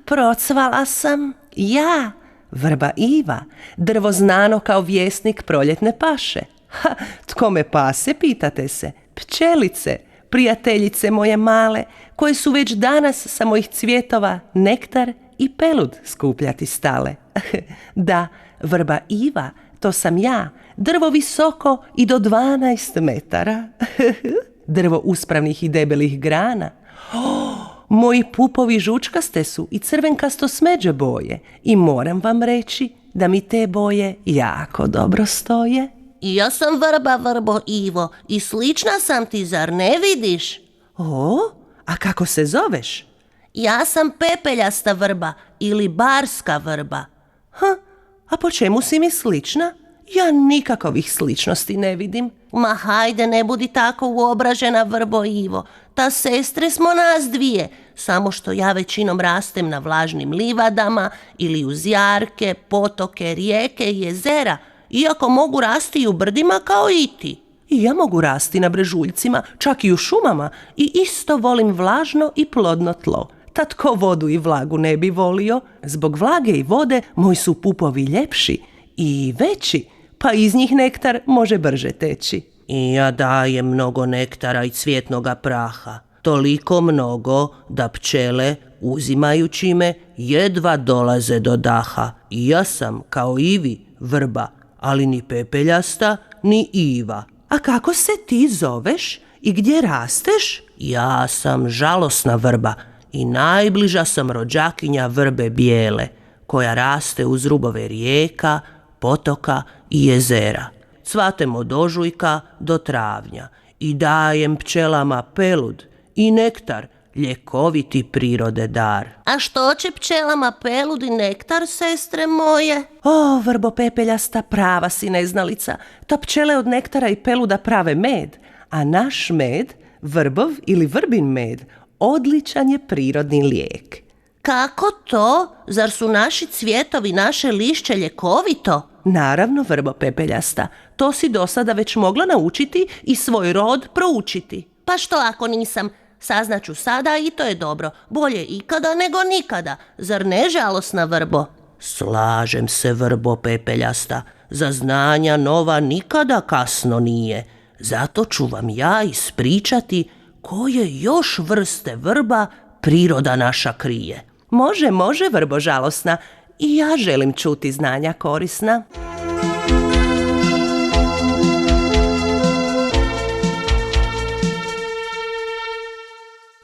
Procvala sam, ja, vrba Iva, drvo znano kao vjesnik proljetne paše. Ha, tko me pase, pitate se? Pčelice, prijateljice moje male, koje su već danas sa mojih cvjetova nektar i pelud skupljati stale. Da, vrba Iva, to sam ja, drvo visoko i do 12 metara. Drvo uspravnih i debelih grana. Moji pupovi žučkaste su i crvenkasto smeđe boje i moram vam reći da mi te boje jako dobro stoje. Ja sam vrba, vrbo Ivo, i slična sam ti, zar ne vidiš? O, a kako se zoveš? Ja sam pepeljasta vrba ili barska vrba. A po čemu si mi slična? Ja nikakovih sličnosti ne vidim. Ma hajde, ne budi tako uobražena, vrbo Ivo. Ta sestre smo nas dvije, samo što ja većinom rastem na vlažnim livadama ili uz jarke, potoke, rijeke i jezera, iako mogu rasti i u brdima kao i ti. I ja mogu rasti na brežuljcima, čak i u šumama, i isto volim vlažno i plodno tlo. Tad ko vodu i vlagu ne bi volio? Zbog vlage i vode moji su pupovi ljepši i veći, pa iz njih nektar može brže teći. I ja dajem mnogo nektara i cvjetnoga praha, toliko mnogo da pčele, uzimajući me, jedva dolaze do daha. I ja sam, kao i vi, vrba, ali ni pepeljasta, ni Iva. A kako se ti zoveš i gdje rasteš? Ja sam žalosna vrba i najbliža sam rođakinja vrbe bijele, koja raste uz rubove rijeka, potoka i jezera. Cvatem od ožujka do travnja i dajem pčelama pelud i nektar, ljekoviti prirode dar. A što će pčelama pelud i nektar, sestre moje? O, vrbo pepeljasta, prava si neznalica. Ta pčele od nektara i peluda prave med, a naš med, vrbov ili vrbin med, odličan je prirodni lijek. Kako to? Zar su naši cvjetovi, naše lišće ljekovito? Naravno, vrbo pepeljasta, to si do sada već mogla naučiti i svoj rod proučiti. Pa što ako nisam? Saznaću sada i to je dobro. Bolje ikada nego nikada. Zar ne, žalosna vrbo? Slažem se, vrbo pepeljasta. Za znanja nova nikada kasno nije. Zato ću vam ja ispričati koje još vrste vrba priroda naša krije. Može, vrbo žalosna. I ja želim čuti znanja korisna.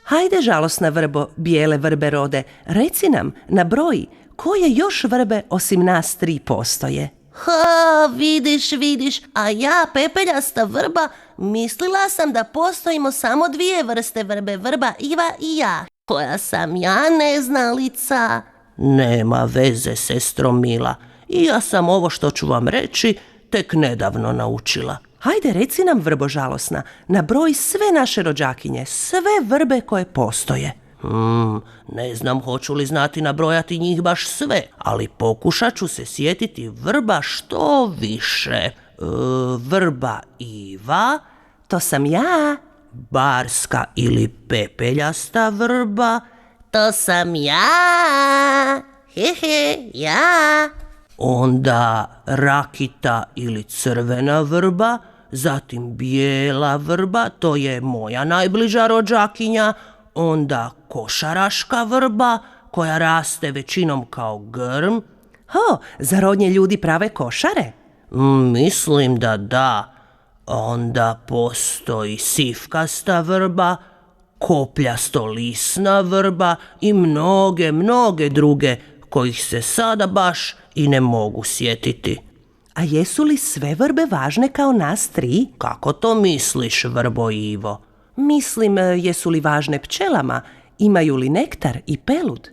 Hajde, žalosna vrbo, bijele vrbe rode, reci nam, nabroji, koje još vrbe osim nas 3 postoje? Ha, vidiš, a ja, pepeljasta vrba, mislila sam da postojimo samo 2 vrste vrbe, vrba Iva i ja. Koja sam ja neznalica? Nema veze, sestro mila. I ja sam ovo što ću vam reći tek nedavno naučila. Hajde, reci nam, vrbo žalosna, nabroji sve naše rođakinje, sve vrbe koje postoje. Ne znam hoću li znati nabrojati njih baš sve, ali pokušat ću se sjetiti vrba što više. Vrba Iva, to sam ja. Barska ili pepeljasta vrba, to sam ja. Ja. Onda rakita ili crvena vrba, zatim bijela vrba, to je moja najbliža rođakinja, onda košaraška vrba, koja raste većinom kao grm. Zar od nje ljudi prave košare? Mislim da da. Onda postoji sivkasta vrba, kopljastolisna vrba i mnoge druge kojih se sada baš i ne mogu sjetiti. A jesu li sve vrbe važne kao nas 3? Kako to misliš, vrbo Ivo? Mislim, jesu li važne pčelama? Imaju li nektar i pelud?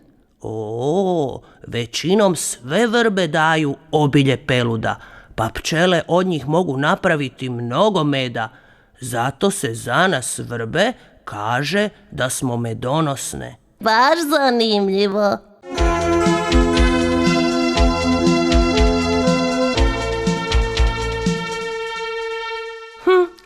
Većinom sve vrbe daju obilje peluda, pa pčele od njih mogu napraviti mnogo meda. Zato se za nas vrbe kaže da smo medonosne. Baš zanimljivo.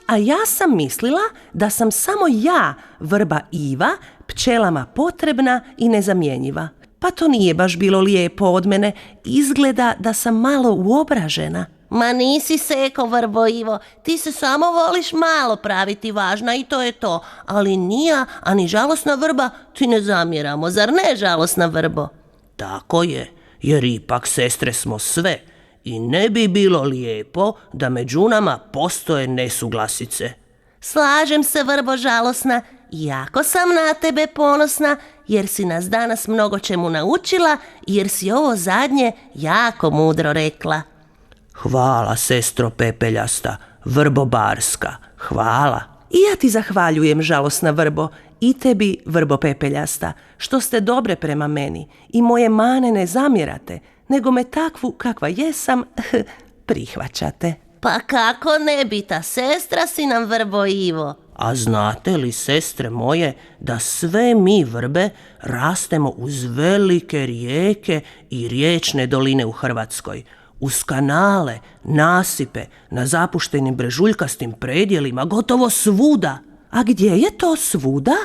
A ja sam mislila da sam samo ja, vrba Iva, pčelama potrebna i nezamjenjiva. Pa to nije baš bilo lijepo od mene, izgleda da sam malo uobražena. Ma nisi seko, Vrbo Ivo, ti se samo voliš malo praviti važna i to je to. Ali ni ja, ani žalosna Vrba ti ne zamjeramo, zar ne, žalosna Vrbo? Tako je, jer ipak sestre smo sve i ne bi bilo lijepo da među nama postoje nesuglasice. Slažem se, Vrbo žalosna, jako sam na tebe ponosna, jer si nas danas mnogo čemu naučila, jer si ovo zadnje jako mudro rekla. Hvala, sestro pepeljasta, Vrbo barska, hvala. I ja ti zahvaljujem, žalosna Vrbo, i tebi, Vrbo pepeljasta, što ste dobre prema meni i moje mane ne zamjerate, nego me takvu kakva jesam prihvaćate. Pa kako ne bi, ta sestra si nam, Vrbo Ivo. A znate li, sestre moje, da sve mi vrbe rastemo uz velike rijeke i riječne doline u Hrvatskoj, uz kanale, nasipe, na zapuštenim brežuljkastim predjelima, gotovo svuda. A gdje je to svuda?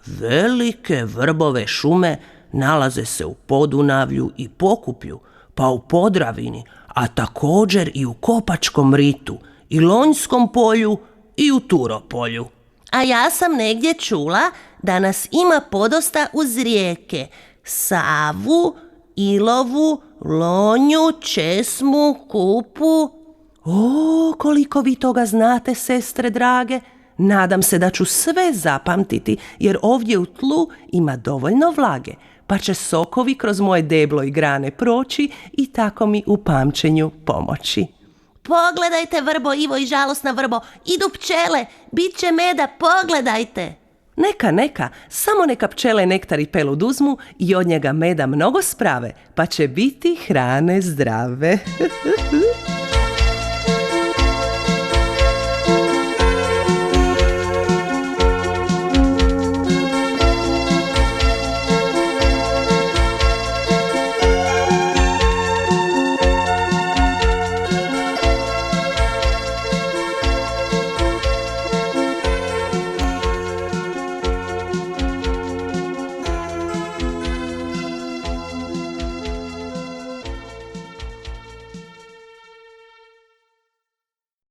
Velike vrbove šume nalaze se u Podunavlju i Pokuplju, pa u Podravini, a također i u Kopačkom ritu, i Lonjskom polju i u Turopolju. A ja sam negdje čula da nas ima podosta uz rijeke: Savu, Ilovu, Lonju, Česmu, Kupu. O, koliko vi toga znate, sestre drage. Nadam se da ću sve zapamtiti, jer ovdje u tlu ima dovoljno vlage, pa će sokovi kroz moje deblo i grane proći i tako mi u pamćenju pomoći. Pogledajte, Vrbo Ivo i žalosna Vrbo, idu pčele, bit će meda, pogledajte. Neka, samo neka pčele nektar i pelud uzmu i od njega meda mnogo sprave, pa će biti hrane zdrave.